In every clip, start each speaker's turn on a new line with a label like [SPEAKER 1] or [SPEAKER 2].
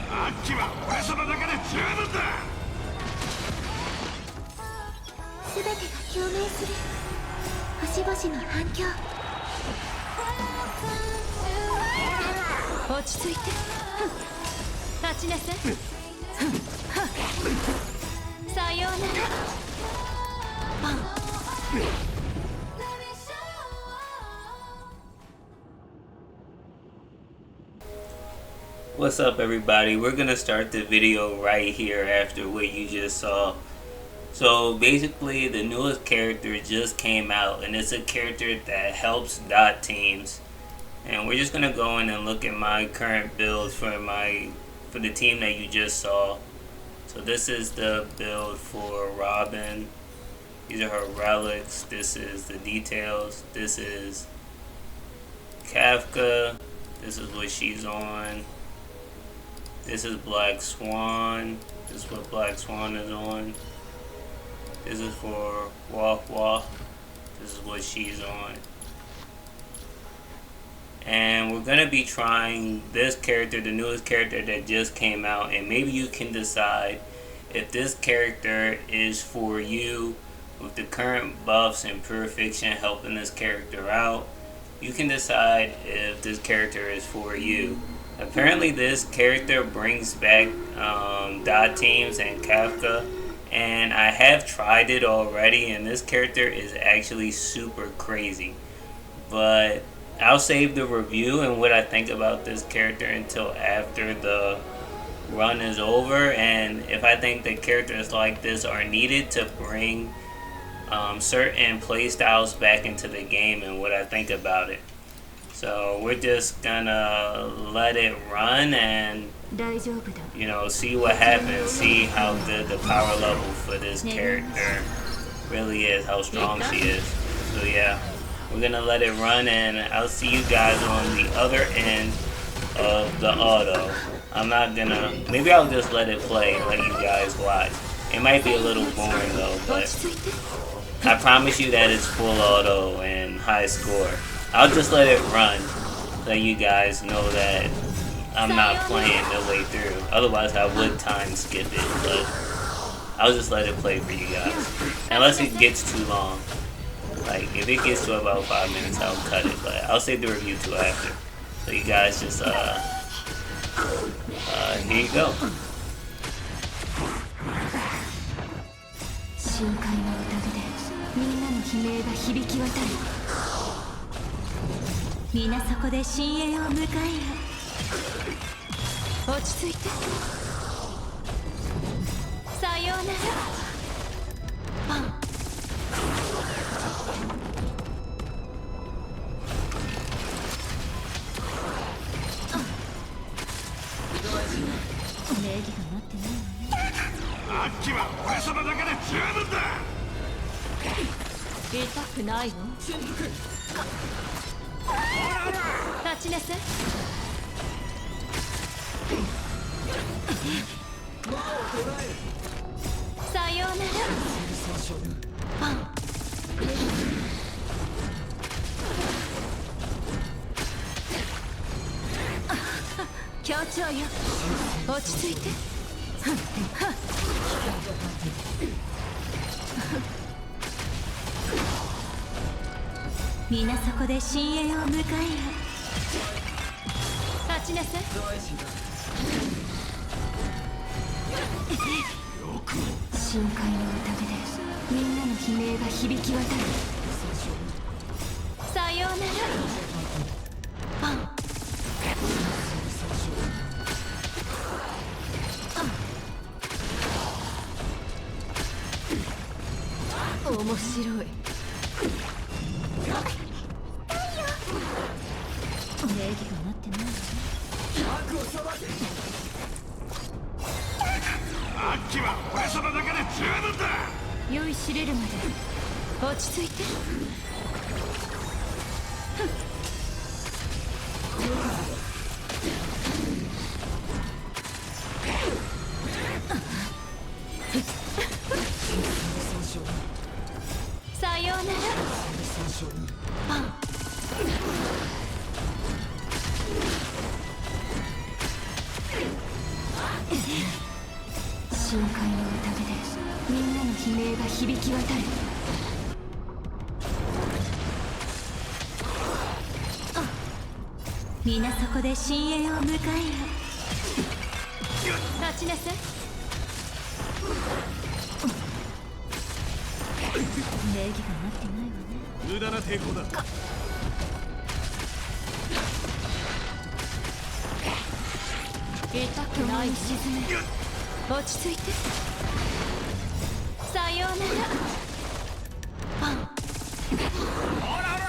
[SPEAKER 1] あっちは俺様だけで十分だ。
[SPEAKER 2] 全てが共鳴する星々の反響。
[SPEAKER 3] 落ち着いて。立ちなさい。さようなら。パン。
[SPEAKER 4] What's up, everybody? We're gonna start the video right here after what you just saw. So basically the newest character just came out, and it's a character that helps dot teams. And we're just gonna go in and look at my current build for the team that you just saw. So this is the build for Robin. These are her relics. This is the details. This is Kafka. This is what she's on. This is Black Swan. This is what Black Swan is on. This is for Walk Walk. This is what she's on. And we're going to be trying this character, the newest character that just came out. And maybe you can decide if this character is for you with the current buffs and Pure Fiction helping this character out. You can decide if this character is for you. Apparently this character brings back dot teams and Kafka, and I have tried it already, and this character is actually super crazy. But I'll save the review and what I think about this character until after the run is over, and if I think that characters like this are needed to bring certain playstyles back into the game and what I think about it. So we're just gonna let it run and, you know, see what happens, see how good the power level for this character really is, how strong she is. So yeah, we're gonna let it run, and I'll see you guys on the other end of the auto. I'm not gonna, maybe I'll just let it play and let you guys watch. It might be a little boring though, but I promise you that it's full auto and high score. I'll just let it run so you guys know that I'm not playing the way through. Otherwise I would time skip it, but I'll just let it play for you guys. Unless it gets too long. Like, if it gets to about 5 minutes, I'll cut it, but I'll save the review till after. So you guys just, here you go.
[SPEAKER 3] 深海の宴でみんなの悲鳴が響き渡る。皆そこで深淵を迎えよ。落ち着いて。さようなら。パン。ネギが待ってないわね。
[SPEAKER 1] あっちは俺様だけで十分だ。
[SPEAKER 3] 痛くないの？立ちなさい。さようなら。パン。協調よ。落ち着いて。皆そこで深淵を迎えよ。立ちなさい。深海の宴でみんなの悲鳴が響き渡る。さようなら。パン。面白い。ネギが待ってないわね。
[SPEAKER 1] あっちは俺様だけで十分だ。
[SPEAKER 3] 酔いしれるまで落ち着いて。さようなら。パン。深海の宴でみんなの悲鳴が響き渡る。皆そこで深淵を迎えよ。立ちなさい。礼儀が待ってないわね。
[SPEAKER 1] 無駄な抵抗だ。
[SPEAKER 3] 痛くない。沈め。落ち着いて。さようなら。
[SPEAKER 1] ほらほら。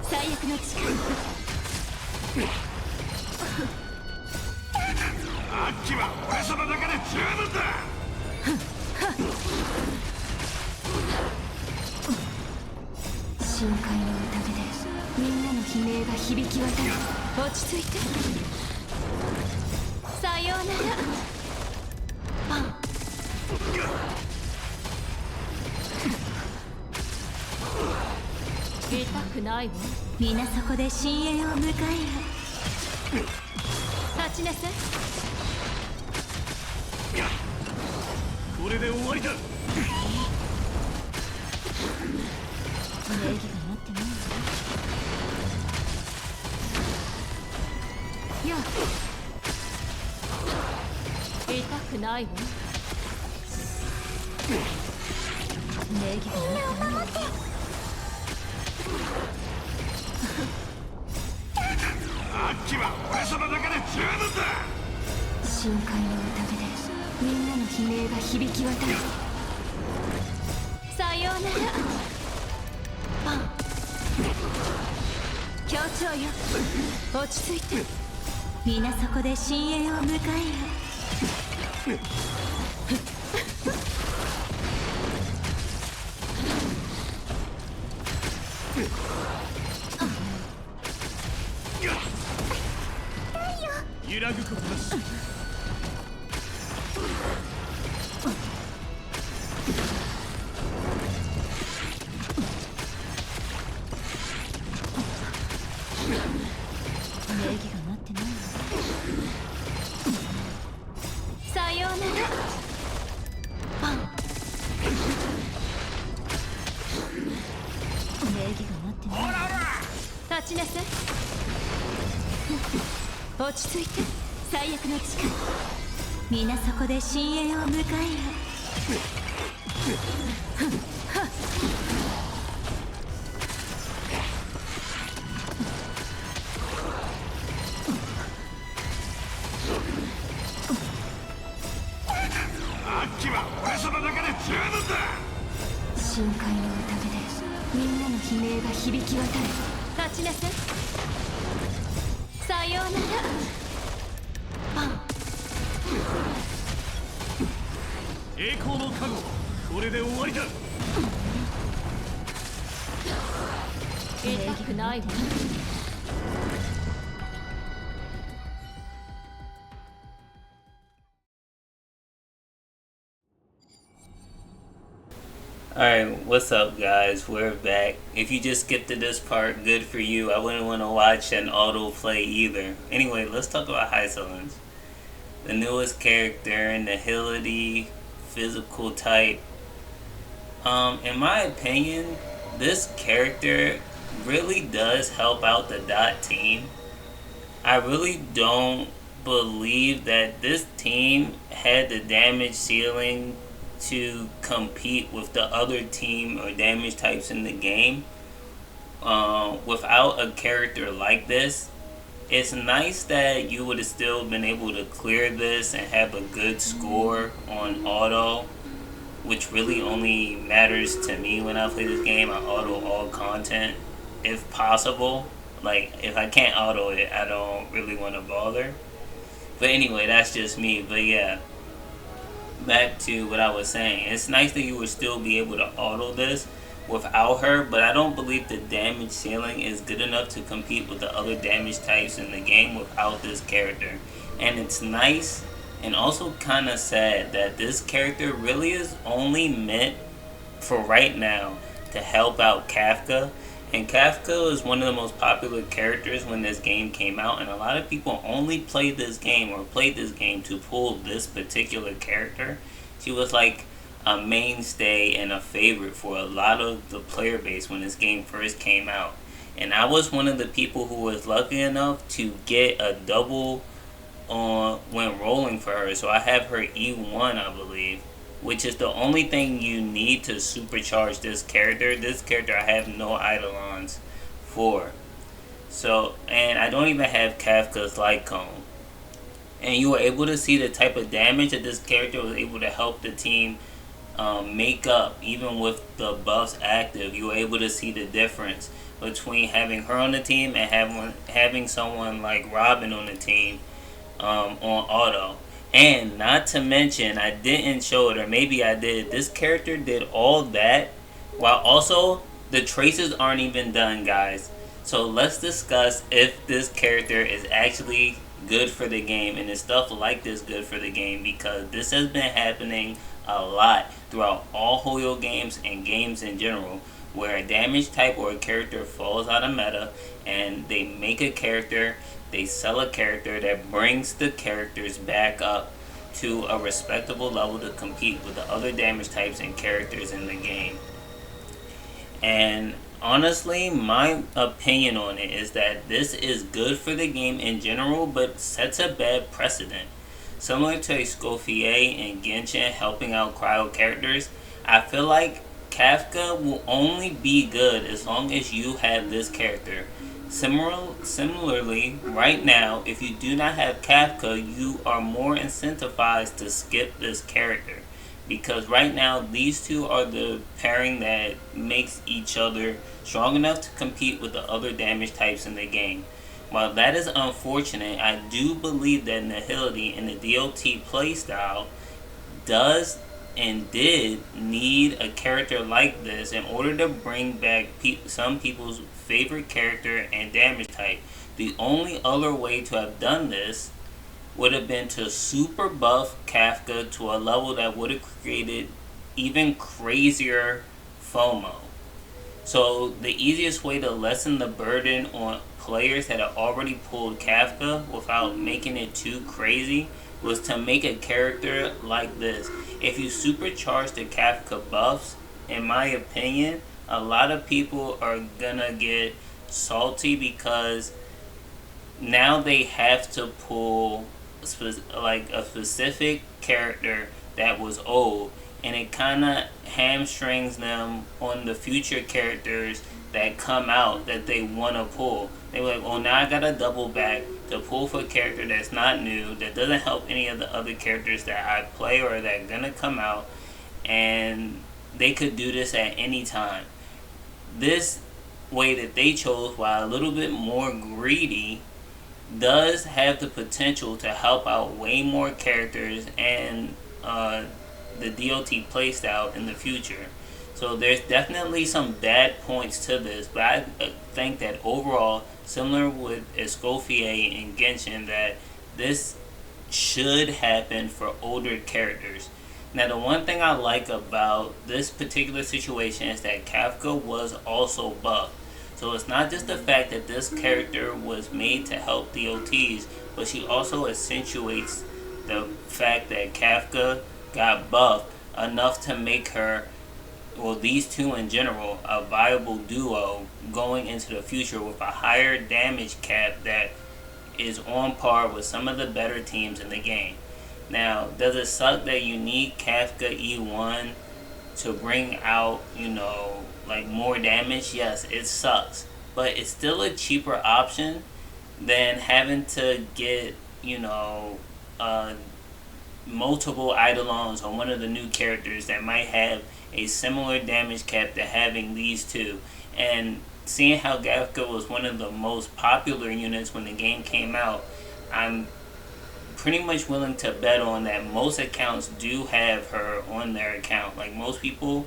[SPEAKER 3] 最悪の力。
[SPEAKER 1] あっちは俺様だけで十分だ。
[SPEAKER 3] 深海の宴でみんなの悲鳴が響き渡る。落ち着いて。さようなら。痛くないわ。皆そこで深淵を迎えよ。立ちなさい。
[SPEAKER 1] これで終わりだ。
[SPEAKER 3] 礼儀が待ってないわ。やあ、痛くないわ。礼儀が待ってないわ。
[SPEAKER 1] あっちは俺様だけで十分だ。
[SPEAKER 3] 深海の宴でみんなの悲鳴が響き渡る。さようなら。協調よ。落ち着いて。皆そこで深淵を迎えよ。
[SPEAKER 1] 揺らぐことなし。
[SPEAKER 3] 礼儀が待ってないわ。さようなら。礼儀が待ってないわ。
[SPEAKER 1] ほらほら。
[SPEAKER 3] 立ちなさい。落ち着いて。最悪の力。皆そこで深淵を迎えよ。
[SPEAKER 1] あっちは俺様だけで十分だ。
[SPEAKER 3] 深海の宴でみんなの悲鳴が響き渡る。立ちなさい。さようなら。
[SPEAKER 1] 栄光の加護、これで終わりだ。
[SPEAKER 3] 痛くないわ。
[SPEAKER 4] Alright, what's up guys? We're back. If you just skipped to this part, good for you. I wouldn't want to watch an autoplay either. Anyway, let's talk about Hysilens. The newest character in Nihility, physical type. In my opinion, this character really does help out the Dot team. I really don't believe that this team had the damage ceiling to compete with the other team or damage types in the game. Without a character like this, it's nice that you would have still been able to clear this and have a good score on auto, which really only matters to me when I play this game. I auto all content if possible. Like, if I can't auto it, I don't really want to bother. But anyway, that's just me. But yeah, back to what I was saying. It's nice that you would still be able to auto this without her, but I don't believe the damage ceiling is good enough to compete with the other damage types in the game without this character. And it's nice and also kind of sad that this character really is only meant for right now to help out Kafka And Kafka was one of the most popular characters when this game came out, and a lot of people only played this game to pull this particular character. She was like a mainstay and a favorite for a lot of the player base when this game first came out. And I was one of the people who was lucky enough to get a double on when rolling for her. So I have her E1, I believe, which is the only thing you need to supercharge this character. This character I have no Eidolons for. So, and I don't even have Kafka's Light Cone. And you were able to see the type of damage that this character was able to help the team make up. Even with the buffs active, you were able to see the difference between having her on the team and having someone like Robin on the team on auto. And not to mention, I didn't show it, or maybe I did, this character did all that while also the traces aren't even done, guys. So let's discuss if this character is actually good for the game, and is stuff like this good for the game, because this has been happening a lot throughout all Hoyo games and games in general, where a damage type or a character falls out of meta and they make a character, they sell a character that brings the characters back up to a respectable level to compete with the other damage types and characters in the game. And honestly, my opinion on it is that this is good for the game in general, but sets a bad precedent. Similar to Escoffier and Genshin helping out cryo characters, I feel like Kafka will only be good as long as you have this character. Similarly, right now, if you do not have Kafka, you are more incentivized to skip this character. Because right now, these two are the pairing that makes each other strong enough to compete with the other damage types in the game. While that is unfortunate, I do believe that Nihility in the DOT playstyle does and did need a character like this in order to bring back some people's favorite character and damage type. The only other way to have done this would have been to super buff Kafka to a level that would have created even crazier FOMO. So the easiest way to lessen the burden on players that have already pulled Kafka without making it too crazy was to make a character like this. If you supercharge the Kafka buffs, in my opinion, a lot of people are gonna get salty because now they have to pull like a specific character that was old, and it kind of hamstrings them on the future characters that come out that they want to pull. They're like, oh, now I gotta double back to pull for a character that's not new, that doesn't help any of the other characters that I play or that are gonna come out, and they could do this at any time. This way that they chose, while a little bit more greedy, does have the potential to help out way more characters and the DOT playstyle in the future. So there's definitely some bad points to this, but I think that overall, similar with Escoffier and Genshin, that this should happen for older characters. Now, the one thing I like about this particular situation is that Kafka was also buffed. So it's not just the fact that this character was made to help DOTs, but she also accentuates the fact that Kafka got buffed enough to make her, well, these two in general, a viable duo going into the future with a higher damage cap that is on par with some of the better teams in the game. Now, does it suck that you need Kafka E1 to bring out, like more damage? Yes, it sucks. But it's still a cheaper option than having to get, multiple Eidolons on one of the new characters that might have a similar damage cap to having these two. And seeing how Kafka was one of the most popular units when the game came out, I'm pretty much willing to bet on that most accounts do have her on their account. Like, most people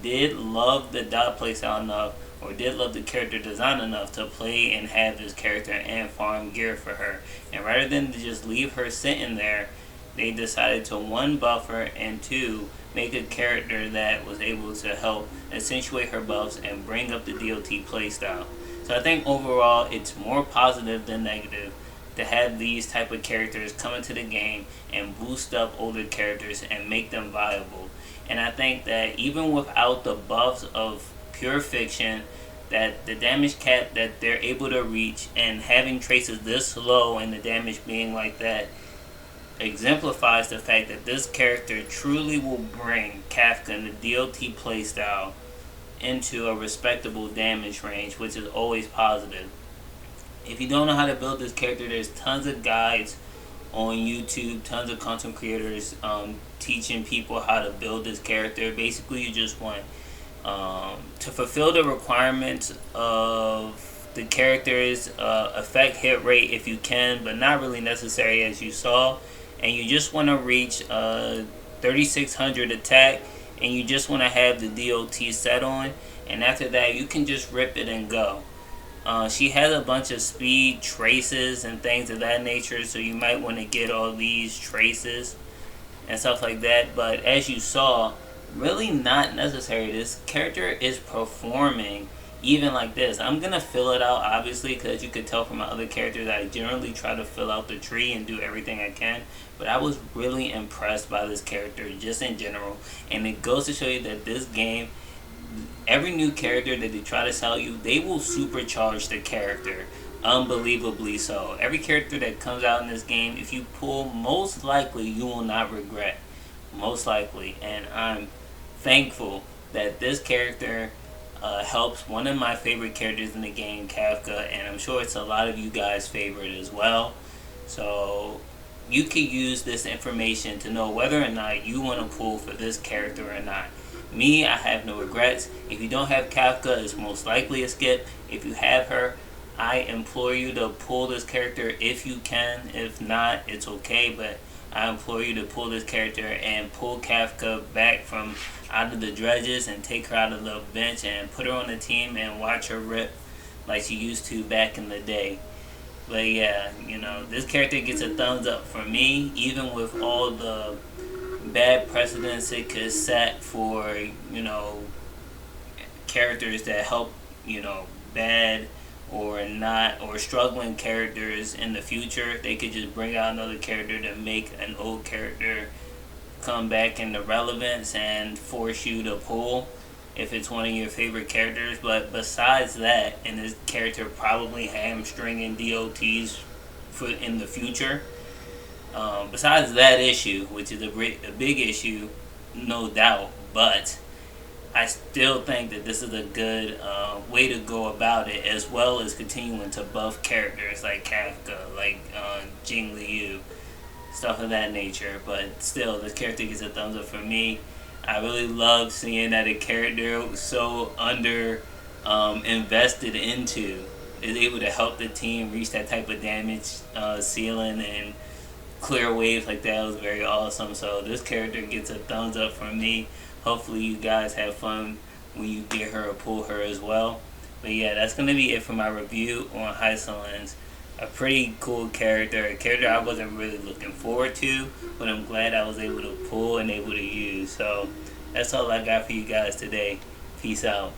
[SPEAKER 4] did love the dot playstyle enough, or did love the character design enough to play and have this character and farm gear for her. And rather than to just leave her sitting there, they decided to, one, buff her, and two, make a character that was able to help accentuate her buffs and bring up the DOT playstyle. So I think overall it's more positive than negative to have these type of characters come into the game and boost up older characters and make them viable. And I think that even without the buffs of pure fiction, that the damage cap that they're able to reach and having traces this low and the damage being like that exemplifies the fact that this character truly will bring Kafka and the DOT playstyle into a respectable damage range, which is always positive. If you don't know how to build this character, there's tons of guides on YouTube, tons of content creators teaching people how to build this character. Basically, you just want to fulfill the requirements of the character's effect hit rate if you can, but not really necessary as you saw. And you just want to reach 3600 attack, and you just want to have the DOT set on, and after that you can just rip it and go. She has a bunch of speed traces and things of that nature, so you might want to get all these traces and stuff like that, but as you saw, really not necessary. This character is performing even like this. I'm gonna fill it out, obviously, because you could tell from my other characters I generally try to fill out the tree and do everything I can, but I was really impressed by this character just in general. And it goes to show you that this game, every new character that they try to sell you, they will supercharge the character unbelievably so. Every character that comes out in this game, if you pull, most likely you will not regret, most likely. And I'm thankful that this character helps one of my favorite characters in the game, Kafka, and I'm sure it's a lot of you guys' favorite as well. So you can use this information to know whether or not you want to pull for this character or not. Me, I have no regrets. If you don't have Kafka, it's most likely a skip. If you have her, I implore you to pull this character if you can. If not, it's okay, but I implore you to pull this character and pull Kafka back from out of the dredges and take her out of the bench and put her on the team and watch her rip like she used to back in the day. But yeah, you know, this character gets a thumbs up for me, even with all the bad precedents it could set for, you know, characters that help, you know, bad or not or struggling characters in the future. They could just bring out another character to make an old character come back into relevance and force you to pull if it's one of your favorite characters. But besides that, and this character probably hamstringing DOTs for in the future, besides that issue, which is a big issue, no doubt, but I still think that this is a good way to go about it, as well as continuing to buff characters like Kafka, like Jing Liu, stuff of that nature. But still, this character gets a thumbs up for me. I really love seeing that a character so invested into is able to help the team reach that type of damage ceiling and clear waves like that. It was very awesome. So this character gets a thumbs up from me. Hopefully you guys have fun when you get her or pull her as well. But yeah, that's going to be it for my review on Hysilens. A pretty cool character, a character I wasn't really looking forward to, but I'm glad I was able to pull and able to use. So that's all I got for you guys today. Peace out.